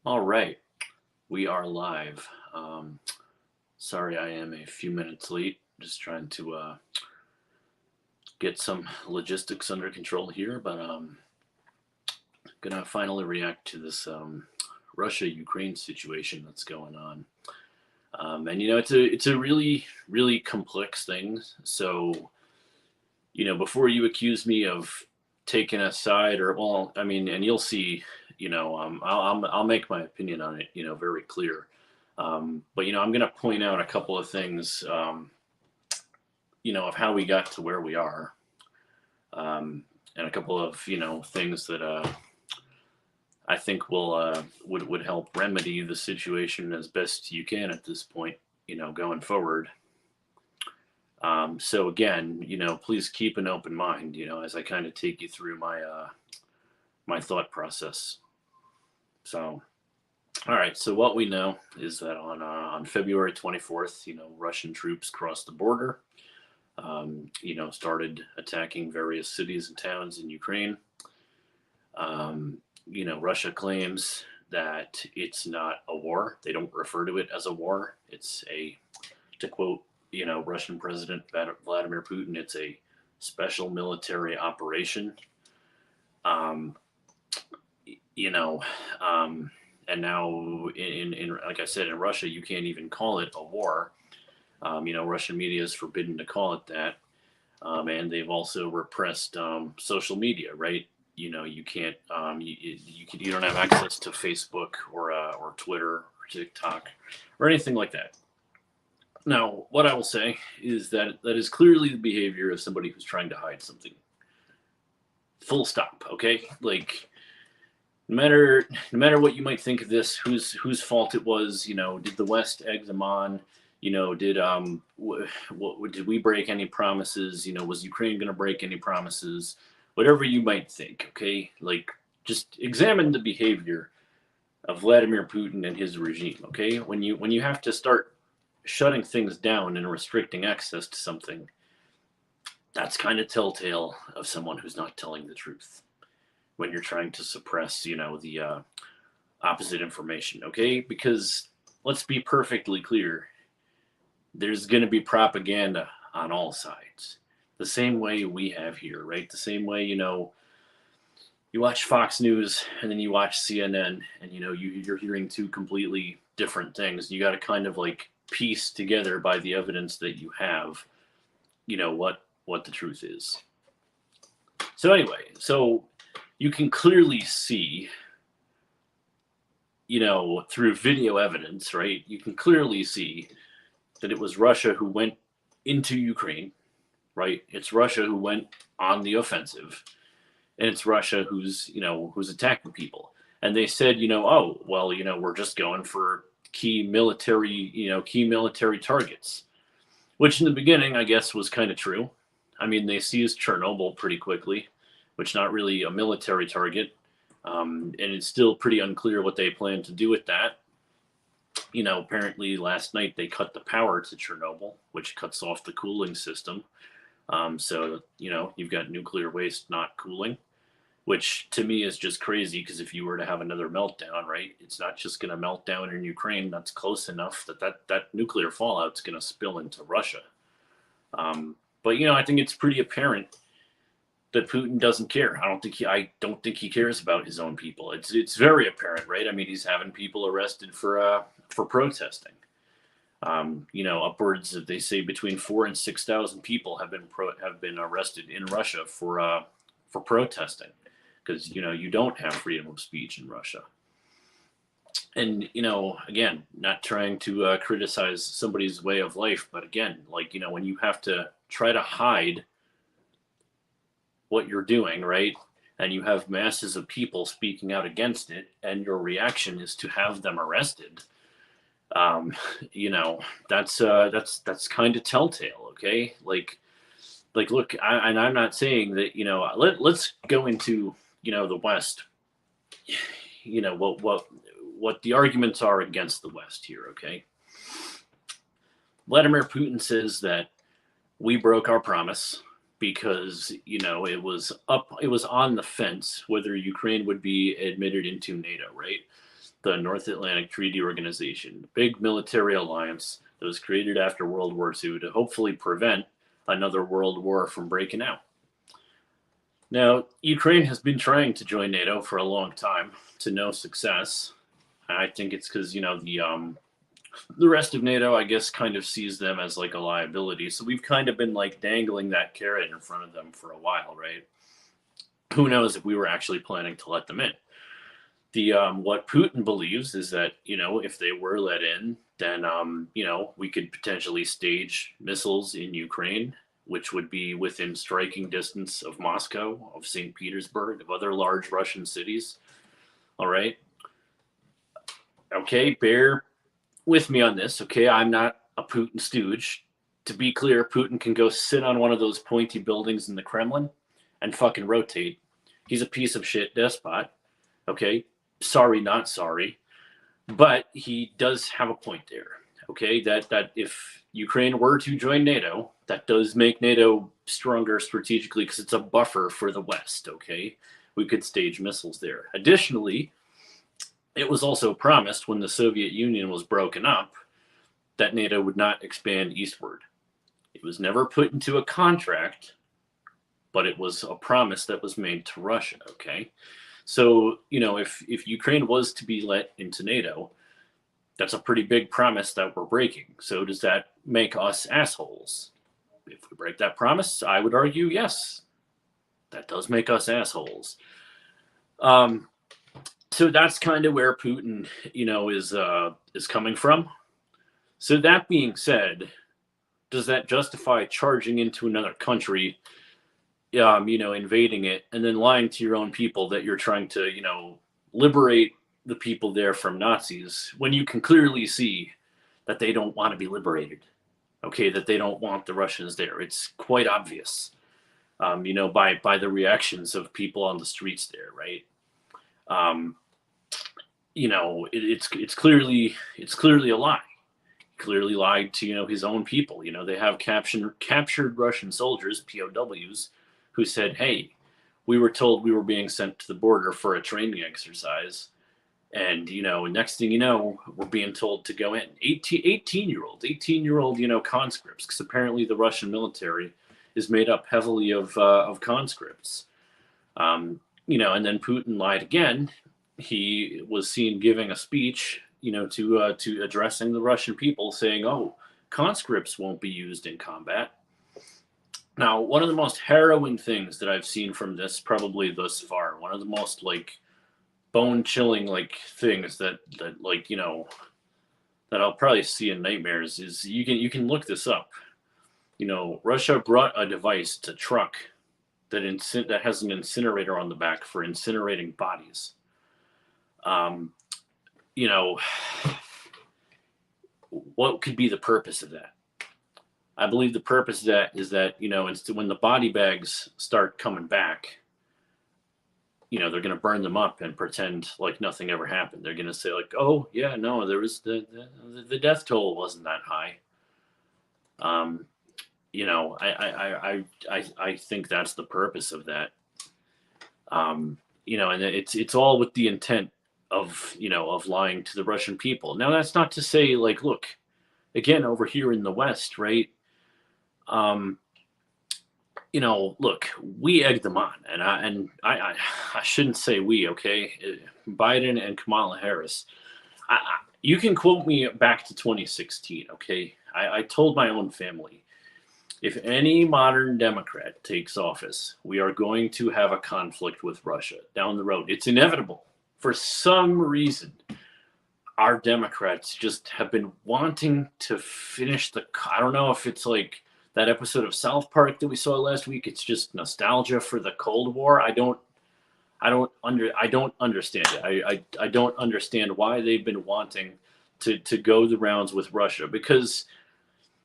All right, we are live. Sorry, I am a few minutes late. Just trying to get some logistics under control here, but gonna finally react to this Russia-Ukraine situation that's going on. And it's a really complex thing. So before you accuse me of taking a side, or well, I mean, and you'll see, I'll make my opinion on it, very clear. But I'm going to point out a couple of things, of how we got to where we are, and a couple of things that I think would help remedy the situation as best you can at this point, going forward. So again, please keep an open mind, as I kind of take you through my thought process. So, all right. So what we know is that on February 24th, Russian troops crossed the border, started attacking various cities and towns in Ukraine. Russia claims that it's not a war. They don't refer to it as a war. To quote, Russian President Vladimir Putin, it's a special military operation. Um, you know, and now in like I said, in Russia, you can't even call it a war. Russian media is forbidden to call it that, and they've also repressed social media. Right? You can't you don't have access to Facebook or Twitter or TikTok or anything like that. Now, what I will say is that that is clearly the behavior of somebody who's trying to hide something. Full stop. Okay, like no matter what you might think of this, whose fault it was. Did the West egg them on? Did we break any promises? Was Ukraine going to break any promises? Whatever you might think. Okay, like just examine the behavior of Vladimir Putin and his regime. Okay, when you have to start shutting things down and restricting access to something, that's kind of telltale of someone who's not telling the truth when you're trying to suppress, the opposite information, okay? Because let's be perfectly clear, there's going to be propaganda on all sides. The same way we have here, right? The same way, you watch Fox News and then you watch CNN, and you're hearing two completely different things. You got to kind of like piece together by the evidence that you have, what the truth is. So anyway, so you can clearly see, through video evidence, right? You can clearly see that it was Russia who went into Ukraine, right? It's Russia who went on the offensive, and it's Russia who's attacking people. And they said, oh, well, we're just going for key military targets, which in the beginning, I guess, was kind of true. I mean, they seized Chernobyl pretty quickly, which not really a military target. And it's still pretty unclear what they plan to do with that. Apparently last night they cut the power to Chernobyl, which cuts off the cooling system. So, you've got nuclear waste not cooling, which to me is just crazy because if you were to have another meltdown, right, it's not just going to melt down in Ukraine. That's close enough that nuclear fallout's going to spill into Russia. But I think it's pretty apparent that Putin doesn't care. I don't think he cares about his own people. It's very apparent, right? I mean, he's having people arrested for protesting. Upwards of, they say, between 4,000 and 6,000 people have been arrested in Russia for protesting, because you don't have freedom of speech in Russia. And again, not trying to criticize somebody's way of life, but again, like when you have to try to hide what you're doing, right? And you have masses of people speaking out against it, and your reaction is to have them arrested. Um, you know, that's kind of telltale, okay? Like, look, and I'm not saying that let's go into the West. What the arguments are against the West here, okay? Vladimir Putin says that we broke our promise because it was on the fence whether Ukraine would be admitted into NATO, right? the North Atlantic Treaty Organization, a big military alliance that was created after World War II to hopefully prevent another world war from breaking out. Now, Ukraine has been trying to join NATO for a long time to no success. I think it's because, the rest of NATO, I guess, kind of sees them as like a liability. So we've kind of been like dangling that carrot in front of them for a while, right? Who knows if we were actually planning to let them in? The what Putin believes is that if they were let in, then we could potentially stage missiles in Ukraine, which would be within striking distance of Moscow, of St. Petersburg, of other large Russian cities. All right. Okay, bear with me on this. Okay, I'm not a Putin stooge. To be clear, Putin can go sit on one of those pointy buildings in the Kremlin and fucking rotate. He's a piece of shit despot. Okay, sorry, not sorry. But he does have a point there. Okay, that if Ukraine were to join NATO, that does make NATO stronger strategically because it's a buffer for the West. Okay, we could stage missiles there. Additionally, it was also promised when the Soviet Union was broken up that NATO would not expand eastward. It was never put into a contract, but it was a promise that was made to Russia. Okay, so if Ukraine was to be let into NATO, that's a pretty big promise that we're breaking. So does that make us assholes? If we break that promise, I would argue yes, that does make us assholes. So that's kind of where Putin, is coming from. So that being said, does that justify charging into another country, invading it, and then lying to your own people that you're trying to, liberate the people there from Nazis when you can clearly see that they don't want to be liberated? Okay, that they don't want the Russians there. It's quite obvious, by the reactions of people on the streets there, right? It's clearly a lie. He clearly lied to his own people. They have captured Russian soldiers, POWs, who said, "Hey, we were told we were being sent to the border for a training exercise, and next thing you know, we're being told to go in." 18-year-old conscripts, because apparently the Russian military is made up heavily of conscripts. And then Putin lied again. He was seen giving a speech, to addressing the Russian people, saying, "Oh, conscripts won't be used in combat." Now, one of the most harrowing things that I've seen from this, probably thus far, one of the most bone-chilling things that I'll probably see in nightmares is you can look this up. Russia brought a device to truck that has an incinerator on the back for incinerating bodies. What could be the purpose of that? I believe the purpose of that is that, when the body bags start coming back, they're going to burn them up and pretend like nothing ever happened. They're going to say "Oh yeah, no, there was the death toll wasn't that high." I think that's the purpose of that. And it's all with the intent of lying to the Russian people. Now, that's not to say look, again, over here in the West, right? Look, we egged them on, and I shouldn't say we, okay? Biden and Kamala Harris. You can quote me back to 2016, okay? I told my own family, if any modern Democrat takes office, we are going to have a conflict with Russia down the road. It's inevitable. For some reason, our Democrats just have been wanting to finish I don't know if it's that episode of South Park that we saw last week. It's just nostalgia for the Cold War. I don't understand it. I don't understand why they've been wanting to go the rounds with Russia, because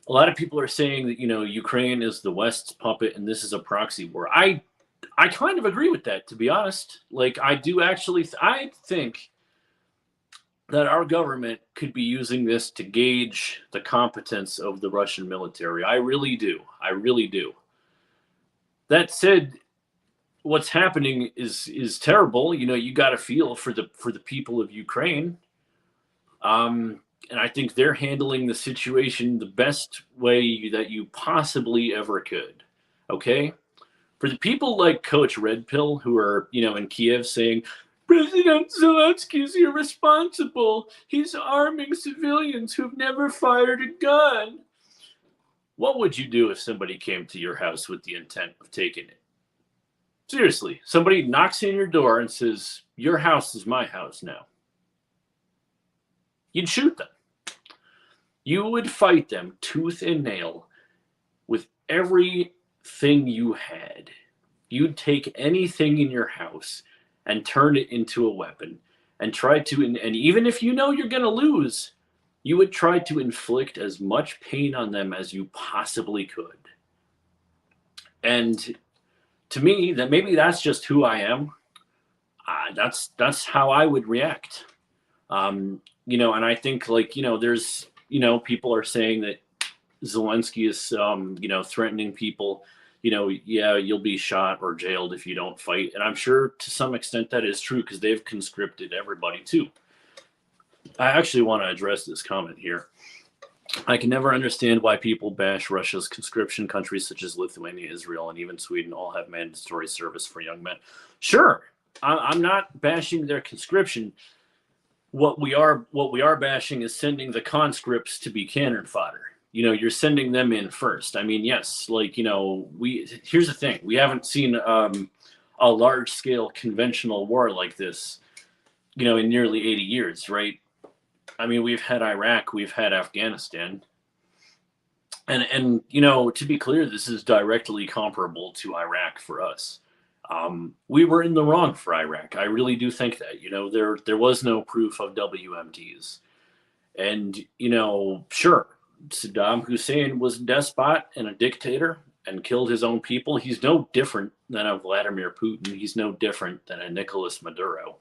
a lot of people are saying that Ukraine is the West's puppet and this is a proxy war. I kind of agree with that, to be honest. I do actually I think that our government could be using this to gauge the competence of the Russian military. I really do. That said, what's happening is terrible. You got to feel for the people of Ukraine. And I think they're handling the situation the best way that you possibly ever could. Okay? For the people like Coach Red Pill who are, in Kiev saying, President Zelensky is irresponsible. He's arming civilians who've never fired a gun. What would you do if somebody came to your house with the intent of taking it? Seriously, somebody knocks on your door and says, your house is my house now. You'd shoot them. You would fight them tooth and nail with everything you had. You'd take anything in your house and turn it into a weapon and try to, and even if you know you're going to lose, you would try to inflict as much pain on them as you possibly could. And to me, that maybe that's just who I am. That's how I would react. And I think there's, people are saying that Zelensky is, threatening people, yeah, you'll be shot or jailed if you don't fight. And I'm sure to some extent that is true because they've conscripted everybody too. I actually want to address this comment here. I can never understand why people bash Russia's conscription. Countries such as Lithuania, Israel, and even Sweden all have mandatory service for young men. Sure, I'm not bashing their conscription. What we are bashing is sending the conscripts to be cannon fodder. You're sending them in first. I mean, yes, here's the thing. We haven't seen a large-scale conventional war like this, in nearly 80 years, right? I mean, we've had Iraq, we've had Afghanistan. And to be clear, this is directly comparable to Iraq for us. We were in the wrong for Iraq. I really do think that. There was no proof of WMDs. And, sure, Saddam Hussein was a despot and a dictator and killed his own people. He's no different than a Vladimir Putin. He's no different than a Nicolas Maduro.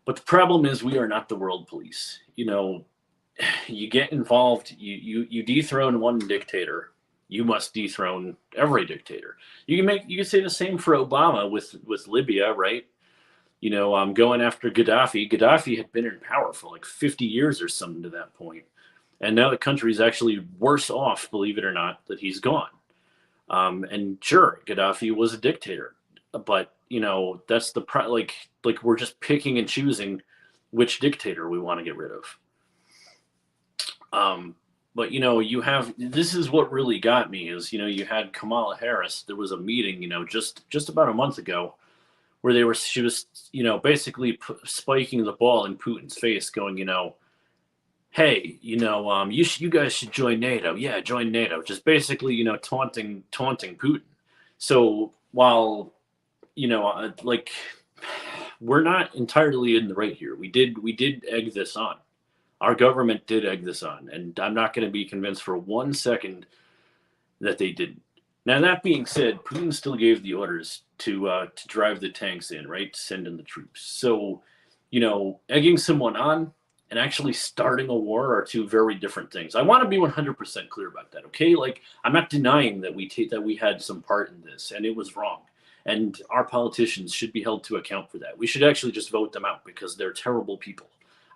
But the problem is we are not the world police. You get involved, you dethrone one dictator, you must dethrone every dictator. You can say the same for Obama with Libya, right? Going after Gaddafi. Gaddafi had been in power for like 50 years or something to that point. And now the country is actually worse off, believe it or not, that he's gone. And sure, Gaddafi was a dictator, but that's like we're just picking and choosing which dictator we want to get rid of. But this is what really got me is, you had Kamala Harris. There was a meeting, just about a month ago where she was, basically spiking the ball in Putin's face going, hey, you guys should join NATO. Yeah, join NATO. Just basically, taunting Putin. So while, we're not entirely in the right here. We did egg this on. Our government did egg this on, and I'm not going to be convinced for 1 second that they didn't. Now, that being said, Putin still gave the orders to drive the tanks in, right? To send in the troops. So, egging someone on and actually starting a war are two very different things. I want to be 100% clear about that, okay? I'm not denying that we had some part in this, and it was wrong. And our politicians should be held to account for that. We should actually just vote them out because they're terrible people.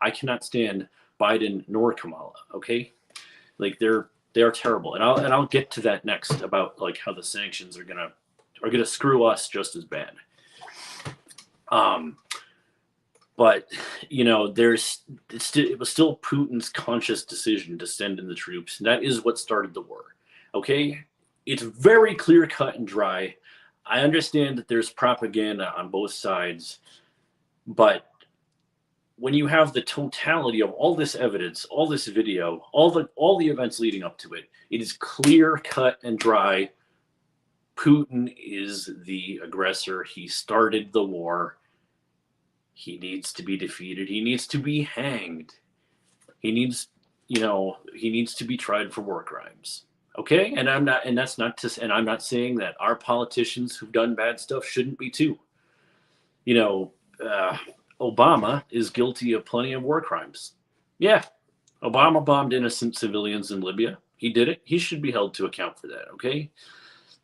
I cannot stand Biden nor Kamala, okay? They are terrible. And I'll get to that next about how the sanctions are gonna screw us just as bad. But it was still Putin's conscious decision to send in the troops, and that is what started the war. Okay? It's very clear cut and dry. I understand that there's propaganda on both sides, but when you have the totality of all this evidence, all this video, all the events leading up to it, it is clear cut and dry. Putin is the aggressor. He started the war. He needs to be defeated. He needs to be hanged. He needs to be tried for war crimes. Okay? And I'm not saying that our politicians who've done bad stuff shouldn't be too. Obama is guilty of plenty of war crimes. Yeah, Obama bombed innocent civilians in Libya. He did it. He should be held to account for that. Okay,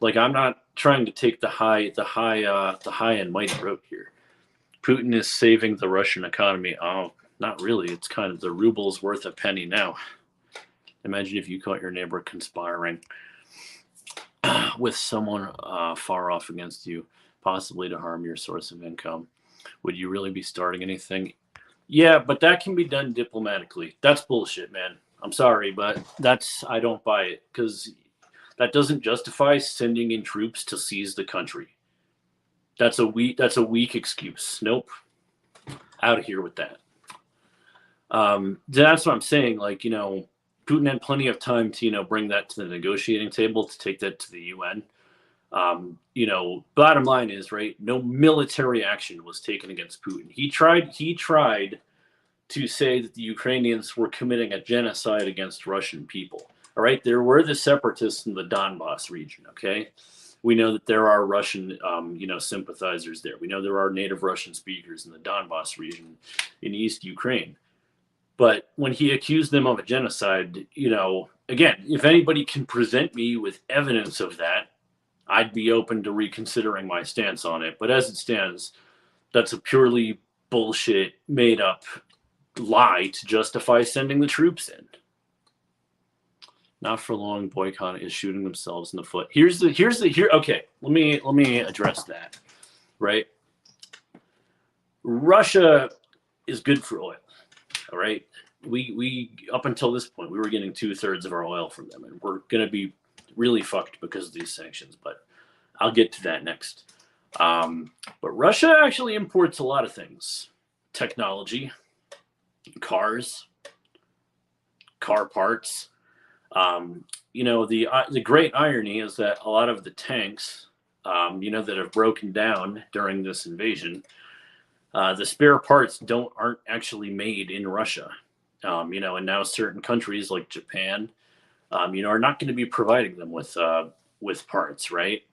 I'm not trying to take the high and mighty road here. Putin is saving the Russian economy. Oh, Not really. It's kind of the ruble's worth a penny now. Imagine if you caught your neighbor conspiring with someone far off against you, possibly to harm your source of income. Would you really be starting anything? Yeah, but that can be done diplomatically. That's bullshit, man. I'm sorry, but I don't buy it, because that doesn't justify sending in troops to seize the country. That's a weak excuse. Nope. Out of here with that. That's what I'm saying. Like, Putin had plenty of time to, bring that to the negotiating table, to take that to the UN. Bottom line is, right, no military action was taken against Putin. He tried to say that the Ukrainians were committing a genocide against Russian people. All right, there were the separatists in the Donbass region. Okay, we know that there are Russian, sympathizers there. We know there are native Russian speakers in the Donbass region in East Ukraine. But when he accused them of a genocide, again, if anybody can present me with evidence of that, I'd be open to reconsidering my stance on it. But as it stands, that's a purely bullshit, made up lie to justify sending the troops in. Not for long, boycott is shooting themselves in the foot. Okay, let me address that. Right? Russia is good for oil. All right. We up until this point, we were getting 2/3 of our oil from them, and we're gonna be really fucked because of these sanctions. But I'll get to that next. But Russia actually imports a lot of things: technology, cars, car parts. The great irony is that a lot of the tanks, that have broken down during this invasion, the spare parts aren't actually made in Russia. And now certain countries like Japan, are not going to be providing them with parts, right?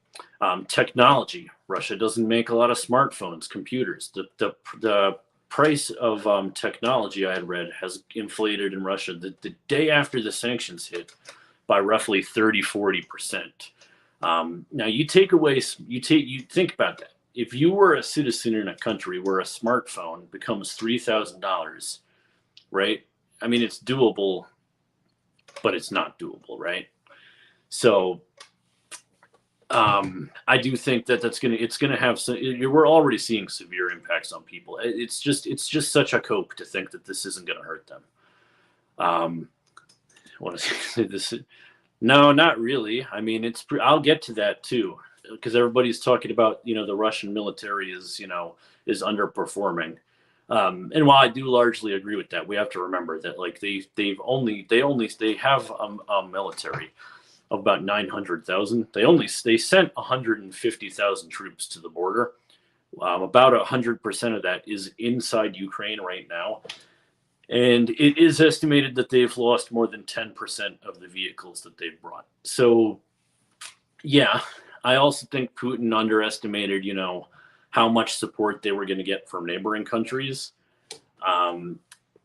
Technology. Russia doesn't make a lot of smartphones, computers. The price of technology, I had read, has inflated in Russia the day after the sanctions hit by roughly 30-40%. Now you think about that. If you were a citizen in a country where a smartphone becomes $3,000, right? I mean, it's doable, but it's not doable, right? So I do think it's gonna have some. We're already seeing severe impacts on people. It's just such a cope to think that this isn't gonna hurt them. What is this? No, not really. I mean, I'll get to that too, because everybody's talking about the Russian military is underperforming. And while I do largely agree with that, we have to remember that they have a military of about 900,000. They sent 150,000 troops to the border. About 100% of that is inside Ukraine right now. And it is estimated that they've lost more than 10% of the vehicles that they've brought. So, yeah, I also think Putin underestimated, how much support they were going to get from neighboring countries.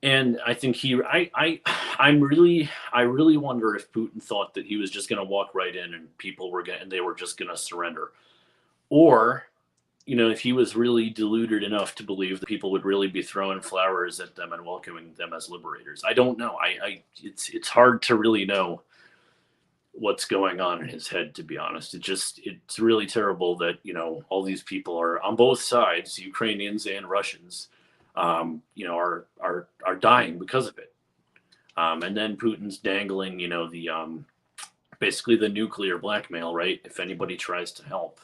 And I think I really wonder if Putin thought that he was just going to walk right in and they were just going to surrender, or if he was really deluded enough to believe that people would really be throwing flowers at them and welcoming them as liberators. I don't know. It's hard to really know what's going on in his head, to be honest. It's really terrible that all these people are on both sides, Ukrainians and Russians, are dying because of it. And then Putin's dangling, basically the nuclear blackmail, right? If anybody tries to help,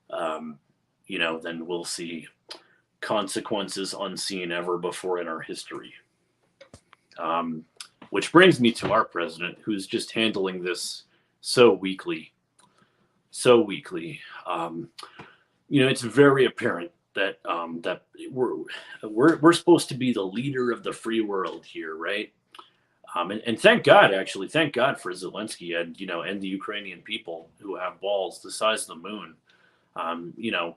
then we'll see consequences unseen ever before in our history. Which brings me to our president, who's just handling this so weakly. It's very apparent that that we're supposed to be the leader of the free world here, right? And thank God for Zelensky and the Ukrainian people who have balls the size of the moon.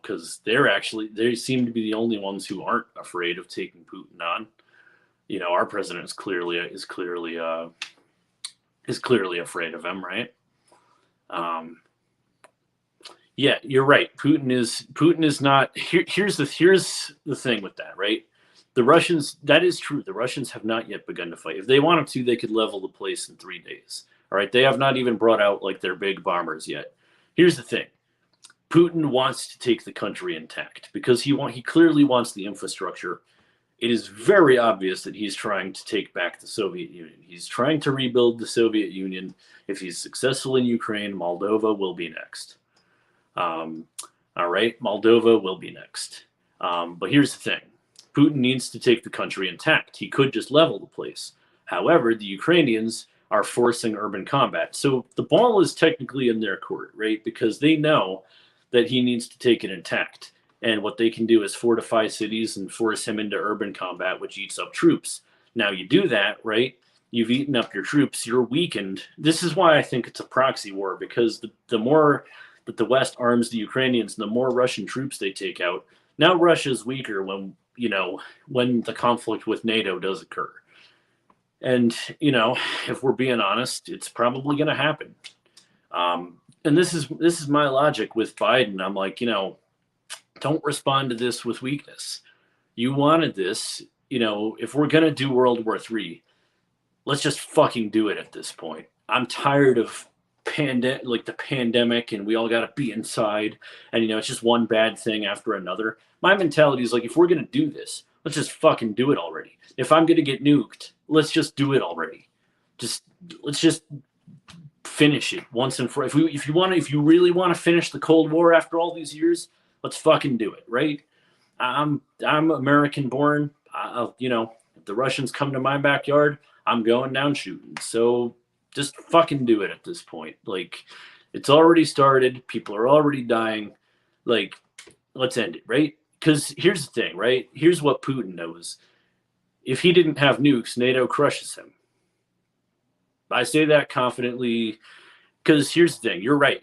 Because they seem to be the only ones who aren't afraid of taking Putin on. Our president is clearly afraid of him, right? Yeah, you're right. Putin is not. Here's the thing with that, right? The Russians, that is true. The Russians have not yet begun to fight. If they wanted to, they could level the place in 3 days. All right. They have not even brought out like their big bombers yet. Here's the thing. Putin wants to take the country intact because he clearly wants the infrastructure. It is very obvious that he's trying to take back the Soviet Union. He's trying to rebuild the Soviet Union. If he's successful in Ukraine, Moldova will be next. All right, Moldova will be next. But here's the thing. Putin needs to take the country intact. He could just level the place. However, the Ukrainians are forcing urban combat. So the ball is technically in their court, right? Because they know that he needs to take it intact. And what they can do is fortify cities and force him into urban combat, which eats up troops. Now you do that, right? You've eaten up your troops. You're weakened. This is why I think it's a proxy war, because the more that the West arms the Ukrainians, the more Russian troops they take out. Now Russia's weaker when the conflict with NATO does occur. And, if we're being honest, it's probably going to happen. And this is my logic with Biden. I'm like, don't respond to this with weakness. You wanted this, if we're going to do World War III, let's just fucking do it at this point. I'm tired of the pandemic and we all got to be inside and, it's just one bad thing after another. My mentality is like, if we're going to do this, let's just fucking do it already. If I'm going to get nuked, let's just do it already. Let's just finish it once and for. If you really want to finish the Cold War after all these years, let's fucking do it, right? I'm American born. If the Russians come to my backyard, I'm going down shooting. So just fucking do it at this point. Like, it's already started. People are already dying. Like, let's end it, right? Because here's the thing, right? Here's what Putin knows. If he didn't have nukes, NATO crushes him. I say that confidently because here's the thing. You're right.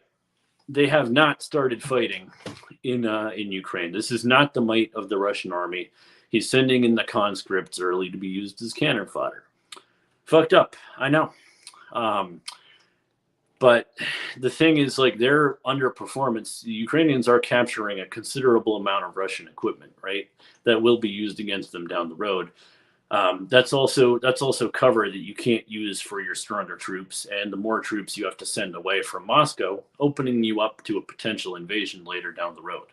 They have not started fighting in Ukraine. This is not the might of the Russian army. He's sending in the conscripts early to be used as cannon fodder. Fucked up, I know. But the thing is, like, their underperformance, the Ukrainians are capturing a considerable amount of Russian equipment, right? That will be used against them down the road. That's also cover that you can't use for your stronger troops, and the more troops you have to send away from Moscow, opening you up to a potential invasion later down the road.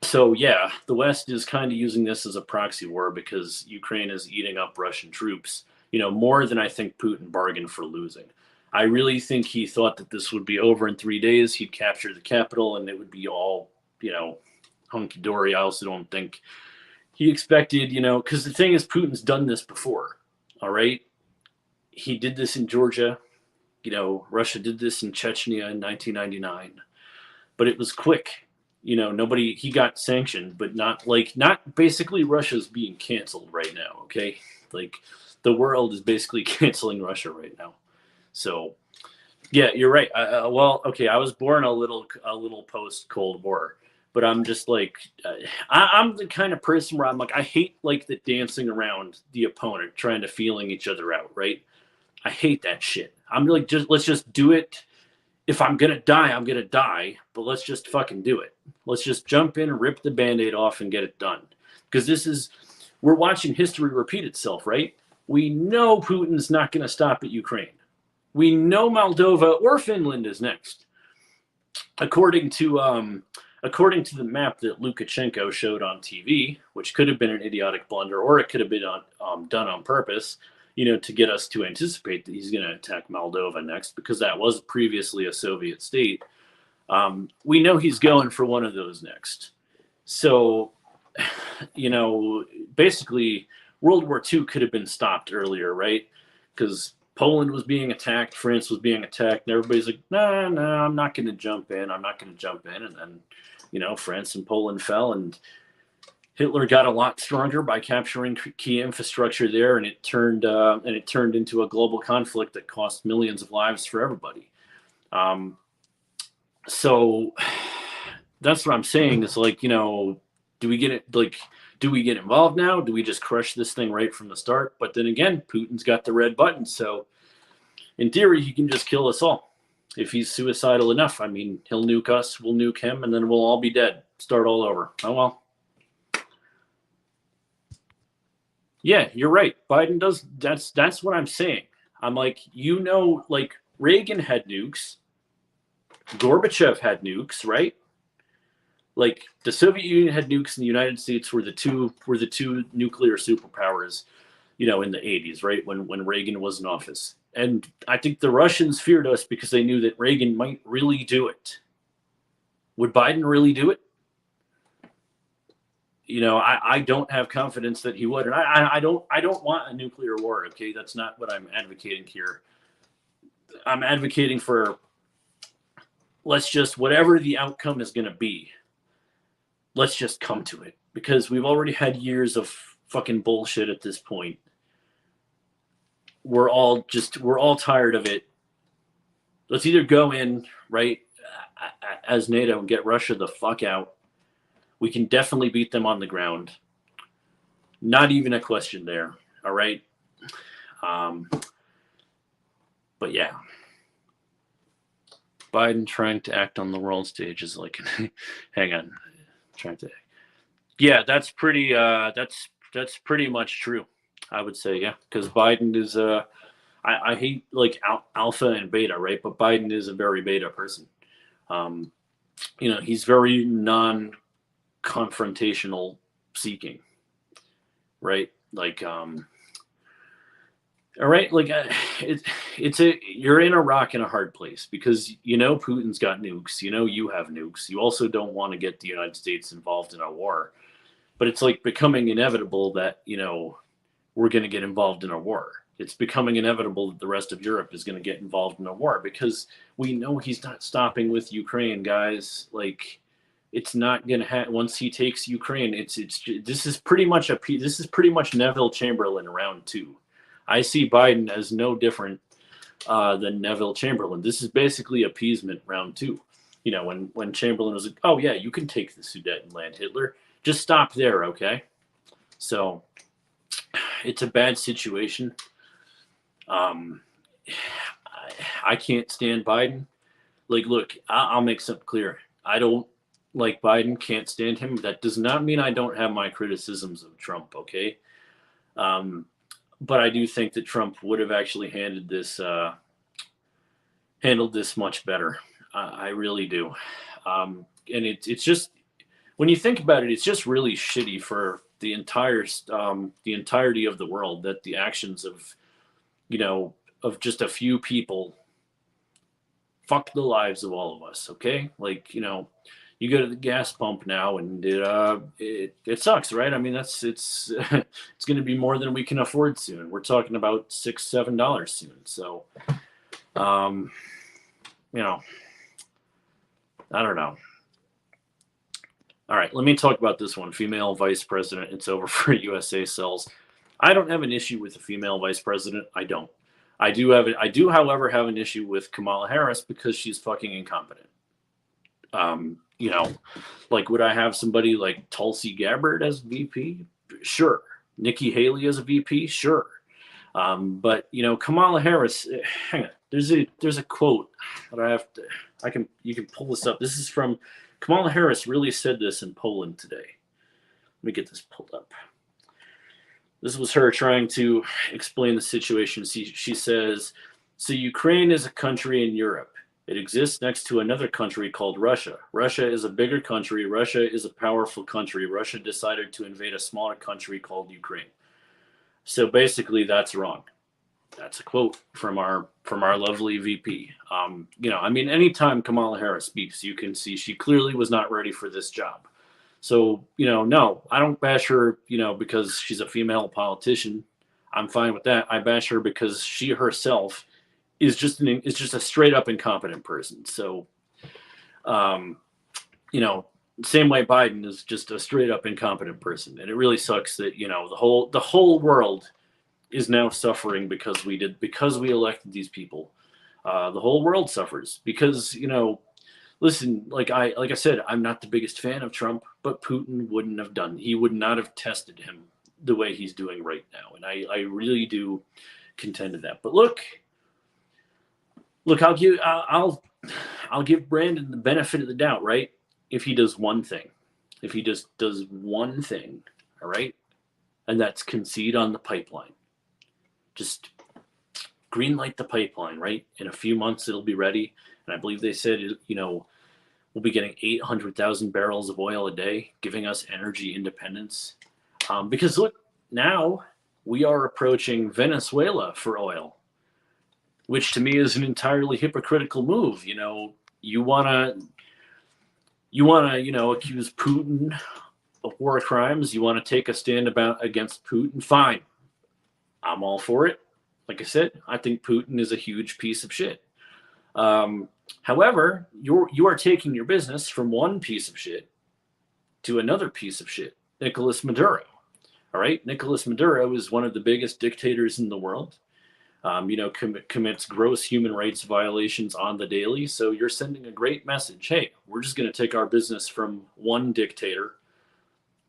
So yeah, the West is kind of using this as a proxy war because Ukraine is eating up Russian troops, more than I think Putin bargained for losing. I really think he thought that this would be over in 3 days. He'd capture the capital and it would be all, hunky-dory. I also don't think he expected, because the thing is, Putin's done this before, all right? He did this in Georgia. Russia did this in Chechnya in 1999. But it was quick. He got sanctioned, but not basically Russia's being canceled right now, okay? Like, the world is basically canceling Russia right now. So, yeah, you're right. I was born a little post Cold War, but I'm just like, I'm the kind of person where I'm like, I hate like the dancing around the opponent, trying to feeling each other out, right? I hate that shit. I'm like, let's just do it. If I'm gonna die, I'm gonna die. But let's just fucking do it. Let's just jump in and rip the Band-Aid off and get it done. Because we're watching history repeat itself, right? We know Putin's not gonna stop at Ukraine. We know Moldova or Finland is next, according to the map that Lukashenko showed on TV, which could have been an idiotic blunder, or it could have been done on purpose, to get us to anticipate that he's going to attack Moldova next, because that was previously a Soviet state. We know he's going for one of those next. So, basically, World War II could have been stopped earlier, right? Because Poland was being attacked, France was being attacked, and everybody's like, no, I'm not going to jump in. And then, France and Poland fell, and Hitler got a lot stronger by capturing key infrastructure there, and it turned into a global conflict that cost millions of lives for everybody. So that's what I'm saying. Is like, do we get it? Like, do we get involved now? Do we just crush this thing right from the start? But then again, Putin's got the red button. So in theory, he can just kill us all. If he's suicidal enough, I mean, he'll nuke us, we'll nuke him, and then we'll all be dead. Start all over. Oh, well. Yeah, you're right. Biden does. That's what I'm saying. I'm like, like Reagan had nukes, Gorbachev had nukes, right? Like the Soviet Union had nukes, and the United States were the two nuclear superpowers, in the 80s, right? When Reagan was in office. And I think the Russians feared us because they knew that Reagan might really do it. Would Biden really do it? I don't have confidence that he would, and I don't want a nuclear war. Okay, that's not what I'm advocating here. I'm advocating for, let's just, whatever the outcome is going to be, let's just come to it, because we've already had years of fucking bullshit at this point. We're all tired of it. Let's either go in, right, as NATO and get Russia the fuck out. We can definitely beat them on the ground. Not even a question there. All right. Um, but yeah, Biden trying to act on the world stage is like, hang on, trying to. Yeah, that's pretty. That's pretty much true. I would say, yeah, because Biden is. I hate like alpha and beta, right? But Biden is a very beta person. Um, he's very non-confrontational seeking, right? Like, all right, like you're in a rock and a hard place, because Putin's got nukes. You have nukes. You also don't want to get the United States involved in a war, but it's like becoming inevitable that we're going to get involved in a war. It's becoming inevitable that the rest of Europe is going to get involved in a war, because we know he's not stopping with Ukraine, guys. Like, it's not going to happen once he takes Ukraine. This is pretty much Neville Chamberlain round two. I see Biden as no different than Neville Chamberlain. This is basically appeasement round two. When Chamberlain was like, "Oh yeah, you can take the Sudetenland, Hitler. Just stop there, okay?" So it's a bad situation. I can't stand Biden. Like, look, I'll make something clear. I don't like Biden. Can't stand him. That does not mean I don't have my criticisms of Trump. Okay. But I do think that Trump would have actually handled this much better. I really do. And it's just, when you think about it, it's just really shitty for the entirety of the world, that the actions of just a few people fuck the lives of all of us. Okay, like you go to the gas pump now, and it sucks, right? I mean, it's it's going to be more than we can afford soon. We're talking about $6-7 soon. So, I don't know. All right, let me talk about this one. Female vice president. It's over for USA cells. I don't have an issue with a female vice president. I don't. I do, however, have an issue with Kamala Harris, because she's fucking incompetent. Like, would I have somebody like Tulsi Gabbard as VP? Sure. Nikki Haley as a VP? Sure. But Kamala Harris. Hang on. There's a quote that you can pull this up. This is from Kamala Harris. Really said this in Poland today. Let me get this pulled up. This was her trying to explain the situation. She says, "So Ukraine is a country in Europe. It exists next to another country called Russia. Russia is a bigger country. Russia is a powerful country. Russia decided to invade a smaller country called Ukraine." So basically, that's wrong. That's a quote from our lovely VP. Anytime Kamala Harris speaks, you can see she clearly was not ready for this job. So, no, I don't bash her, because she's a female politician. I'm fine with that. I bash her because she herself is just a straight up incompetent person. So, same way Biden is just a straight up incompetent person. And it really sucks that, the whole world is now suffering because we elected these people. The whole world suffers because, listen, like I said, I'm not the biggest fan of Trump, but Putin wouldn't have done. He would not have tested him the way he's doing right now, and I really do contend to that. But look, I'll give Brandon the benefit of the doubt, right? If he does one thing, if he just does one thing, all right, and that's concede on the pipeline. Just green light the pipeline, right? In a few months, it'll be ready. And I believe they said, we'll be getting 800,000 barrels of oil a day, giving us energy independence. Because look, now we are approaching Venezuela for oil, which to me is an entirely hypocritical move. You wanna accuse Putin of war crimes. You want to take a stand against Putin. Fine, I'm all for it. Like I said, I think Putin is a huge piece of shit. However, you are taking your business from one piece of shit to another piece of shit, Nicolas Maduro. All right, Nicolas Maduro is one of the biggest dictators in the world. Commits gross human rights violations on the daily. So you're sending a great message. Hey, we're just going to take our business from one dictator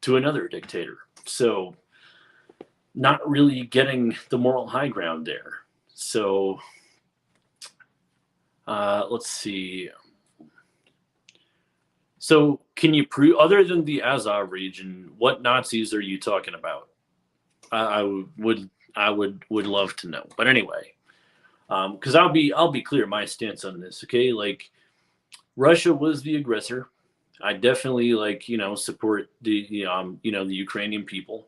to another dictator. So not really getting the moral high ground there. So let's see. So can you prove, other than the Azov region, what Nazis are you talking about? I would love to know. But anyway, because I'll be clear my stance on this. Okay, like Russia was the aggressor. I definitely support the the Ukrainian people.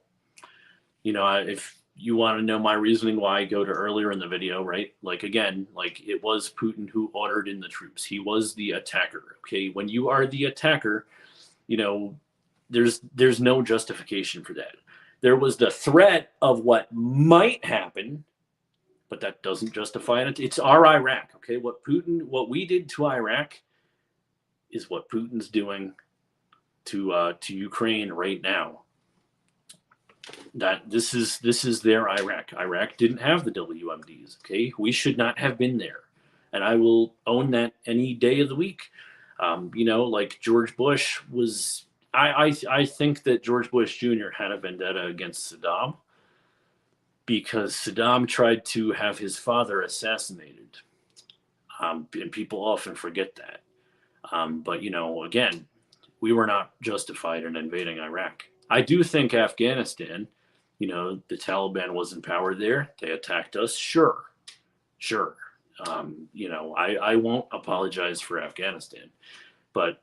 If you want to know my reasoning why, go to earlier in the video, right? Like again, like it was Putin who ordered in the troops. He was the attacker. Okay, when you are the attacker, there's no justification for that. There was the threat of what might happen, but that doesn't justify it. It's our Iraq. Okay, what we did to Iraq is what Putin's doing to Ukraine right now. That this is their Iraq. Iraq didn't have the WMDs. Okay, we should not have been there, and I will own that any day of the week. Like George Bush was. I think that George Bush Jr. had a vendetta against Saddam because Saddam tried to have his father assassinated, and people often forget that. But again, we were not justified in invading Iraq. I do think Afghanistan, the Taliban was in power there. They attacked us. Sure. I won't apologize for Afghanistan, but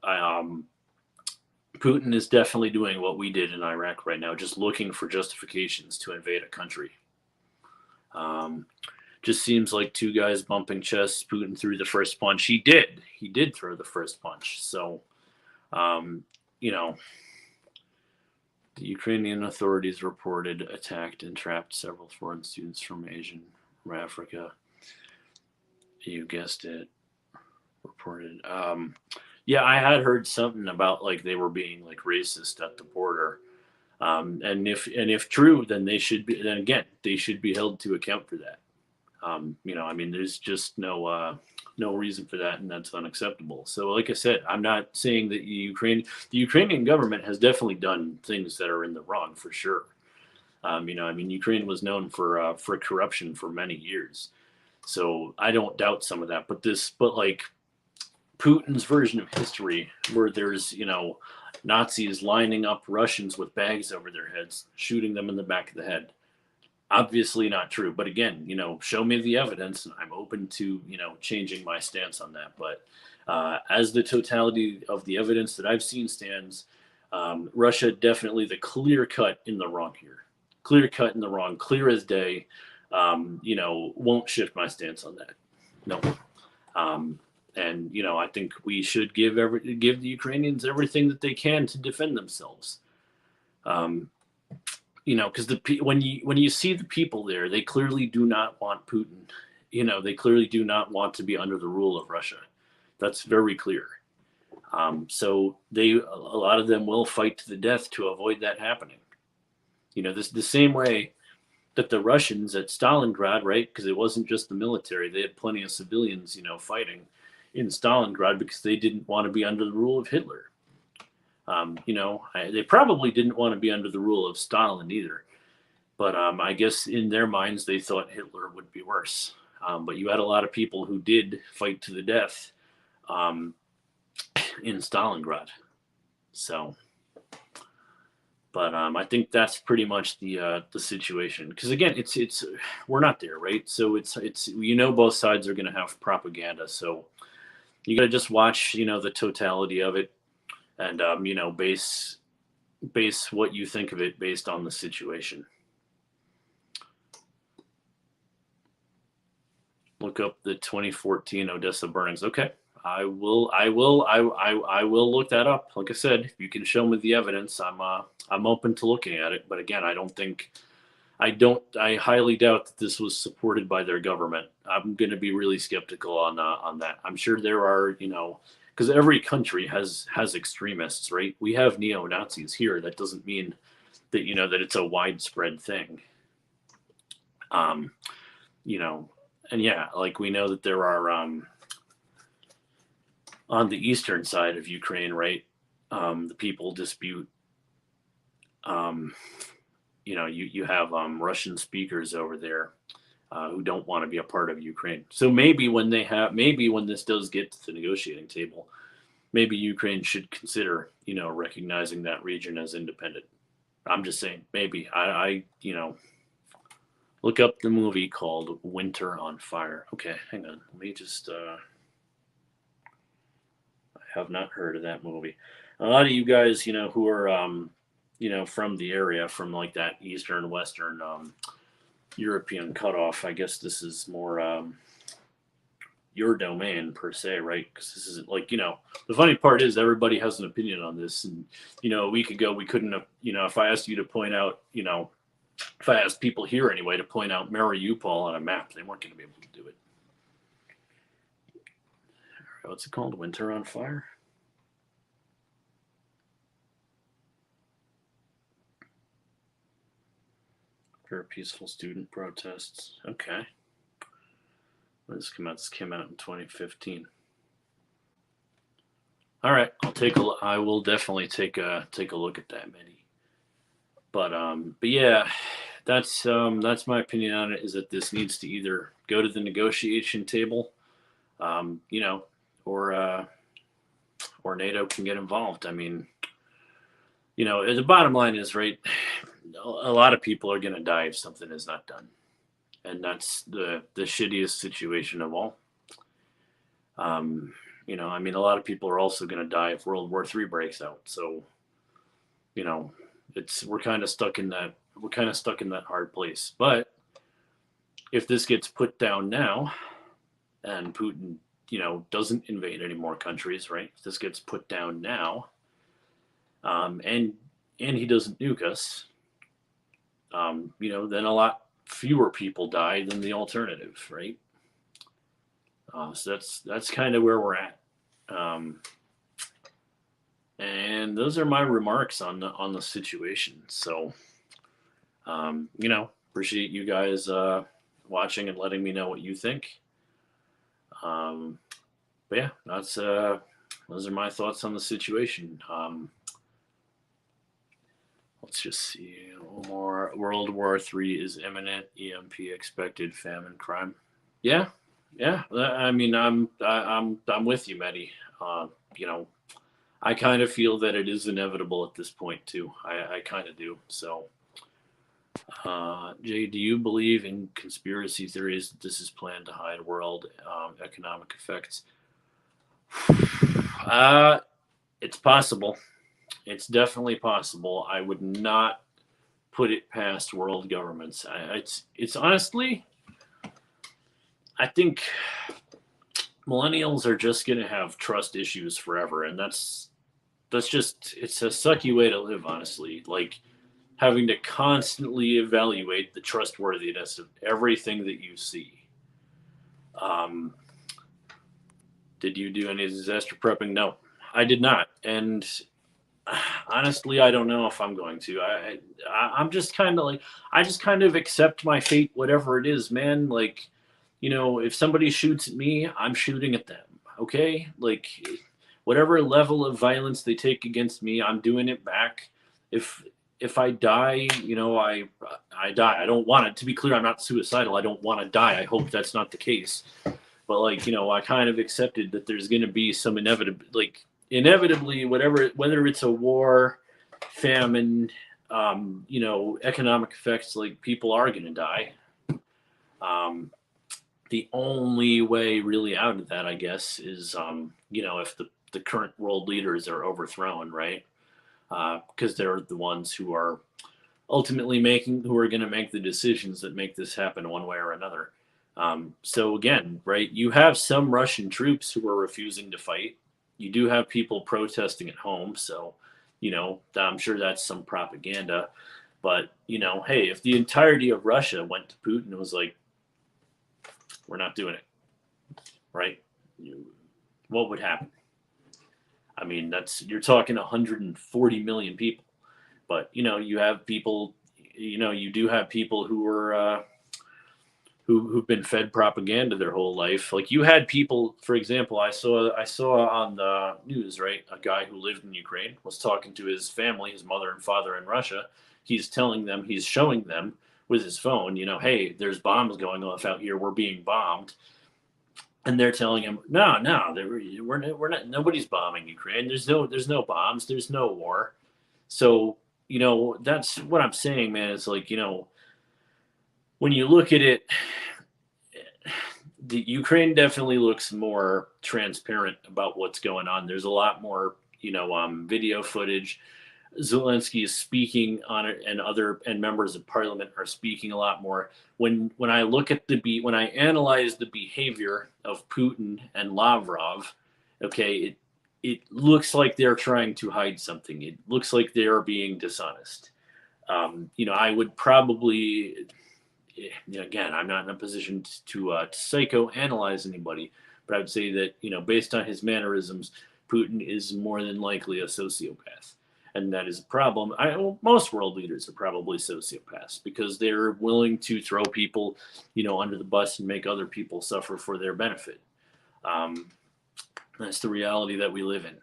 Putin is definitely doing what we did in Iraq right now, just looking for justifications to invade a country. Just seems like two guys bumping chests. Putin threw the first punch. He did throw the first punch. So, the Ukrainian authorities reported attacked and trapped several foreign students from Africa. You guessed it. Reported. I had heard something about like they were being like racist at the border. And if true, then they should be held to account for that. There's just no reason for that, and that's unacceptable. So, like I said, I'm not saying that the Ukrainian government has definitely done things that are in the wrong for sure. Ukraine was known for corruption for many years, so I don't doubt some of that. But like Putin's version of history, where there's Nazis lining up Russians with bags over their heads, shooting them in the back of the head. Obviously not true, but again, show me the evidence, and I'm open to changing my stance on that. But as the totality of the evidence that I've seen stands, Russia definitely the clear cut in the wrong here, clear as day. Won't shift my stance on that. No. And I think we should give the Ukrainians everything that they can to defend themselves. Because when you see the people there, they clearly do not want Putin. They clearly do not want to be under the rule of Russia. That's very clear. So a lot of them will fight to the death to avoid that happening. This the same way that the Russians at Stalingrad, right? Because it wasn't just the military; they had plenty of civilians, fighting in Stalingrad because they didn't want to be under the rule of Hitler. They probably didn't want to be under the rule of Stalin either. But I guess in their minds, they thought Hitler would be worse. But you had a lot of people who did fight to the death in Stalingrad. So, But I think that's pretty much the situation. Because again, it's we're not there, right? So it's both sides are going to have propaganda. So you got to just watch the totality of it, and base what you think of it based on the situation. Look up the 2014 Odessa burnings. Okay, I will look that up. Like I said, if you can show me the evidence, I'm open to looking at it. But again, I highly doubt that this was supported by their government. I'm going to be really skeptical on that. I'm sure there are, because every country has extremists, right? We have neo Nazis here. That doesn't mean that that it's a widespread thing. Um, you know, and yeah, like we know that there are on the eastern side of Ukraine, right? The people dispute. Um, you have Russian speakers over there who don't want to be a part of Ukraine. So maybe when this does get to the negotiating table, maybe Ukraine should consider, recognizing that region as independent. I'm just saying, maybe look up the movie called Winter on Fire. Okay, hang on. Let me just. I have not heard of that movie. A lot of you guys, who are from the area, from like that eastern, western European cutoff. I guess this is more your domain per se, right? Because this is like, the funny part is everybody has an opinion on this. And, a week ago, we couldn't have, if I asked you to point out, if I asked people here anyway to point out Mariupol on a map, they weren't going to be able to do it. All right, what's it called? Winter on Fire? For peaceful student protests. Okay. When this came out? This came out in 2015. All right, I will definitely take a look at that, Mehdi. But yeah, that's my opinion on it. Is that this needs to either go to the negotiation table, or NATO can get involved. I mean, the bottom line is, right, a lot of people are going to die if something is not done. And that's the shittiest situation of all. I mean, a lot of people are also going to die if World War III breaks out. So, we're kind of stuck in that hard place. But if this gets put down now, and Putin, doesn't invade any more countries, right? If this gets put down now, and he doesn't nuke us, then a lot fewer people die than the alternative, right? So that's kind of where we're at. And those are my remarks on the situation. So, appreciate you guys watching and letting me know what you think. But yeah, those are my thoughts on the situation. Let's just see. More World War III is imminent. EMP expected. Famine, crime. Yeah. I mean, I'm with you, Mehdi. I kind of feel that it is inevitable at this point too. I kind of do. So, Jay, do you believe in conspiracy theories that this is planned to hide world economic effects? It's possible. It's definitely possible. I would not put it past world governments. It's honestly, I think millennials are just going to have trust issues forever, and that's just, it's a sucky way to live, honestly. Like having to constantly evaluate the trustworthiness of everything that you see. Did you do any disaster prepping? No, I did not, and honestly, I don't know if I'm going to. I'm just kind of like, I just kind of accept my fate, whatever it is, man. Like, if somebody shoots at me, I'm shooting at them. Okay, like whatever level of violence they take against me, I'm doing it back. If I die, I die. I don't want it. To be clear, I'm not suicidal. I don't want to die. I hope that's not the case. But like, I kind of accepted that there's going to be some inevitably, whether it's a war, famine, economic effects, like people are going to die. Um, the only way really out of that, I guess, is, if the current world leaders are overthrown, right? Because they're the ones who are ultimately who are going to make the decisions that make this happen one way or another. So again, right, you have some Russian troops who are refusing to fight. You do have people protesting at home. So, I'm sure that's some propaganda. But, hey, if the entirety of Russia went to Putin and was like, we're not doing it, right? What would happen? I mean, you're talking 140 million people. But, you have people, you do have people who are, who've been fed propaganda their whole life. Like you had people, for example, I saw on the news, right, a guy who lived in Ukraine was talking to his family, his mother and father in Russia. He's showing them with his phone, hey, there's bombs going off out here. We're being bombed. And they're telling him, no, we're not. Nobody's bombing Ukraine. There's no bombs. There's no war. So that's what I'm saying, man. It's like when you look at it, the Ukraine definitely looks more transparent about what's going on. There's a lot more, video footage. Zelensky is speaking on it, and members of parliament are speaking a lot more. When I look at when I analyze the behavior of Putin and Lavrov, okay, it looks like they're trying to hide something. It looks like they're being dishonest. I would probably, again, I'm not in a position to psychoanalyze anybody, but I would say that based on his mannerisms, Putin is more than likely a sociopath. And that is a problem. Most world leaders are probably sociopaths because they're willing to throw people, under the bus and make other people suffer for their benefit. That's the reality that we live in.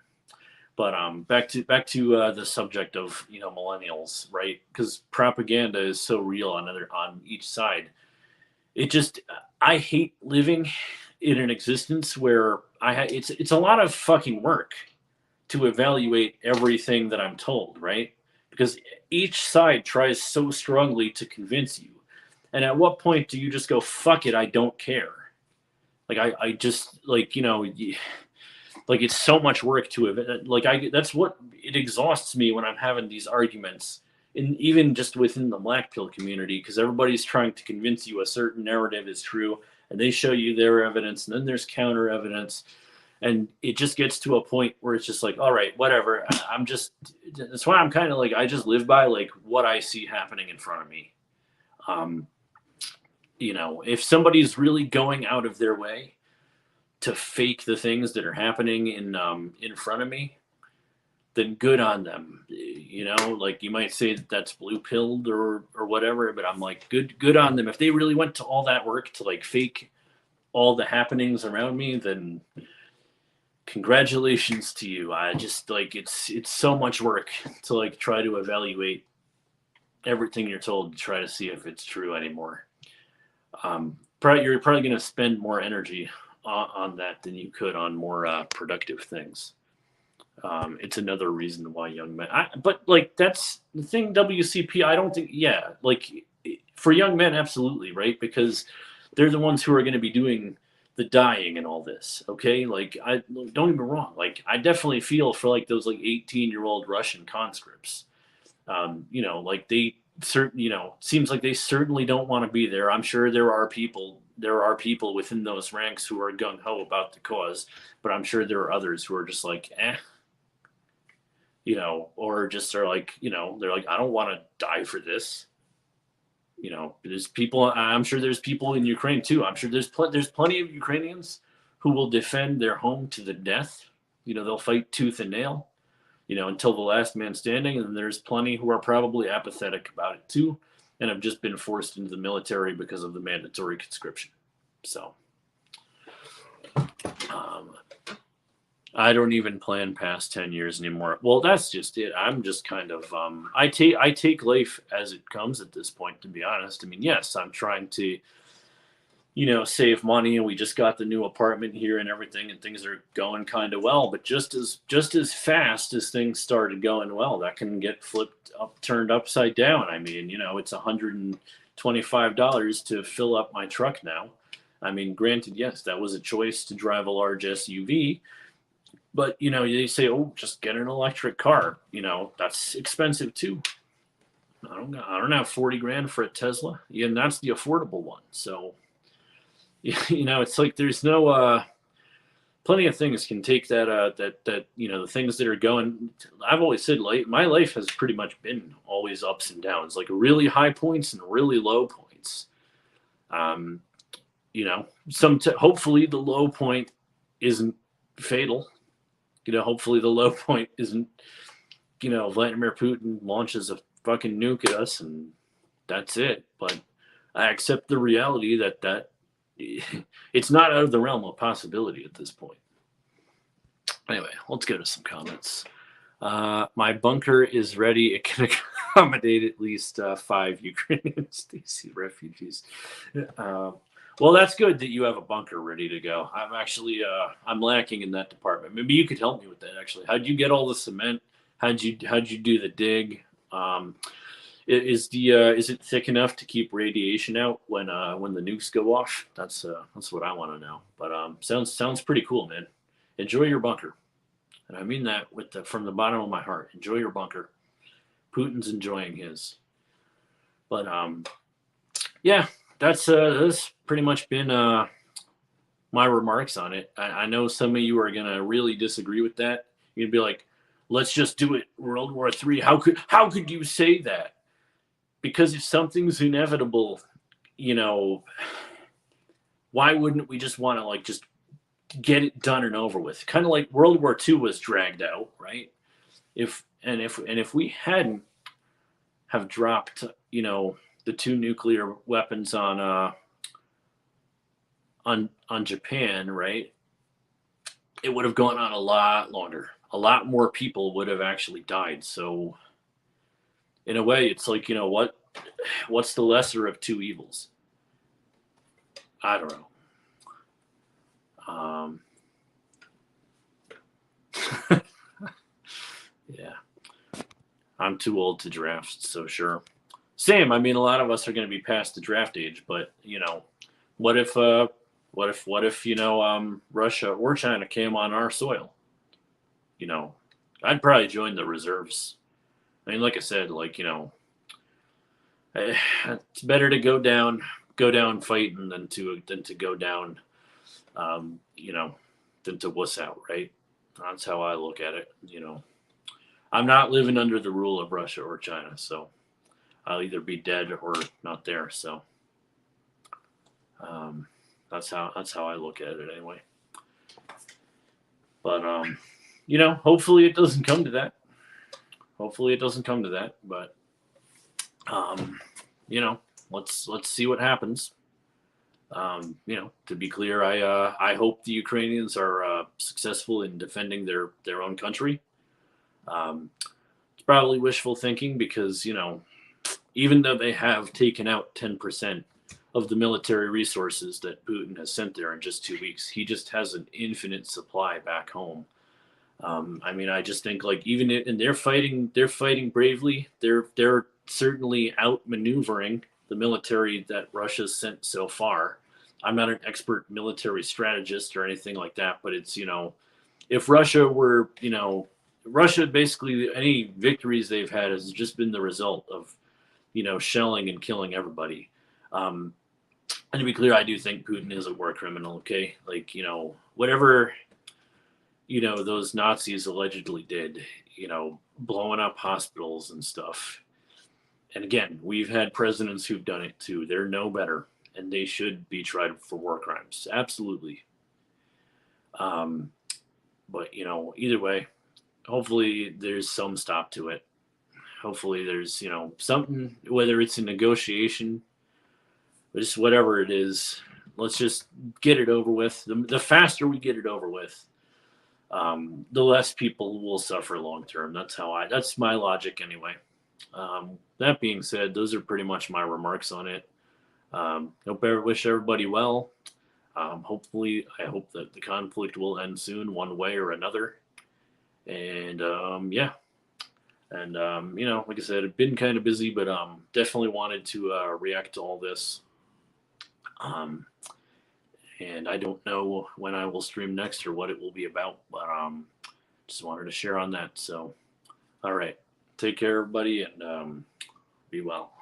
But back to the subject of millennials, right? Because propaganda is so real on each side. I hate living in an existence where it's a lot of fucking work to evaluate everything that I'm told, right? Because each side tries so strongly to convince you. And at what point do you just go, fuck it, I don't care? Like, I just, like, like it's so much work that's what it exhausts me when I'm having these arguments, even just within the black pill community, because everybody's trying to convince you a certain narrative is true, and they show you their evidence, and then there's counter evidence. And it just gets to a point where it's just like, all right, whatever. That's why I'm kind of like, I just live by like what I see happening in front of me. If somebody's really going out of their way to fake the things that are happening in front of me, then good on them. Like you might say that that's blue pilled or whatever, but I'm like, good on them. If they really went to all that work to like fake all the happenings around me, then congratulations to you. I just like it's so much work to like try to evaluate everything you're told to try to see if it's true anymore. You're probably going to spend more energy on that than you could on more productive things. It's another reason why young men. But like that's the thing. WCP. I don't think. Yeah, like for young men, absolutely right, because they're the ones who are going to be doing the dying and all this. Okay, like don't get me wrong. Like I definitely feel for like those like 18-year-old Russian conscripts. Like they seems like they certainly don't want to be there. I'm sure there are people within those ranks who are gung-ho about the cause, but I'm sure there are others who are just like, or just are like, they're like, I don't want to die for this. There's people, I'm sure there's people in Ukraine too. I'm sure there's plenty of Ukrainians who will defend their home to the death. They'll fight tooth and nail, until the last man standing. And there's plenty who are probably apathetic about it too, and have just been forced into the military because of the mandatory conscription. So, I don't even plan past 10 years anymore. Well, that's just it. I'm just kind of, I take life as it comes at this point, to be honest. I mean, yes, I'm trying to, save money, and we just got the new apartment here and everything, and things are going kind of well. But just as fast as things started going well, that can get flipped up, turned upside down. I mean, it's $125 to fill up my truck now. I mean, granted, yes, that was a choice to drive a large SUV, but they say, oh, just get an electric car. That's expensive too. I don't have 40 grand for a Tesla, and that's the affordable one. So it's like there's no plenty of things can take that the things that are going. I've always said, like, my life has pretty much been always ups and downs, like really high points and really low points. um hopefully the low point isn't fatal. Hopefully the low point isn't Vladimir Putin launches a fucking nuke at us and that's it. But I accept the reality that it's not out of the realm of possibility at this point. Anyway, let's go to some comments. My bunker is ready. It can accommodate at least 5 Ukrainian Stacey refugees. Well, that's good that you have a bunker ready to go. I'm actually I'm lacking in that department. Maybe you could help me with that. Actually, how'd you get all the cement? How'd you do the dig? Is it thick enough to keep radiation out when the nukes go off? That's what I want to know. But sounds pretty cool, man. Enjoy your bunker, and I mean that from the bottom of my heart. Enjoy your bunker. Putin's enjoying his. But yeah, that's pretty much been my remarks on it. I know some of you are gonna really disagree with that. You're gonna be like, let's just do it, World War III. How could you say that? Because if something's inevitable, why wouldn't we just want to just get it done and over with? Kind of like World War II was dragged out, right? If we hadn't have dropped, the 2 nuclear weapons on Japan, right? It would have gone on a lot longer. A lot more people would have actually died. So in a way, it's like, what's the lesser of 2 evils? I don't know. Yeah, I'm too old to draft, so sure. Same. I mean, a lot of us are going to be past the draft age, but what if Russia or China came on our soil? I'd probably join the reserves. I mean, like I said, it's better to go down fighting than to go down, than to wuss out, right? That's how I look at it. I'm not living under the rule of Russia or China, so I'll either be dead or not there. So that's how I look at it anyway. But hopefully it doesn't come to that. But let's see what happens. To be clear, I hope the Ukrainians are successful in defending their own country. It's probably wishful thinking because even though they have taken out 10% of the military resources that Putin has sent there in just 2 weeks, he just has an infinite supply back home. I mean, I just think and they're fighting bravely. They're certainly outmaneuvering the military that Russia's sent so far. I'm not an expert military strategist or anything like that, but it's if Russia were Russia basically any victories they've had has just been the result of shelling and killing everybody. And to be clear, I do think Putin is a war criminal. Okay, whatever those Nazis allegedly did, blowing up hospitals and stuff. And again, we've had presidents who've done it too. They're no better, and they should be tried for war crimes. Absolutely. But either way, hopefully there's some stop to it. Hopefully there's something, whether it's a negotiation, just whatever it is. Let's just get it over with. The faster we get it over with, the less people will suffer long term. That's my logic anyway. That being said, those are pretty much my remarks on it. Wish everybody well. Hopefully, I hope that the conflict will end soon, one way or another. And yeah, and like I said, I've been kind of busy, but definitely wanted to react to all this. Um, and I don't know when I will stream next or what it will be about, but just wanted to share on that. So, all right, take care, everybody, and be well.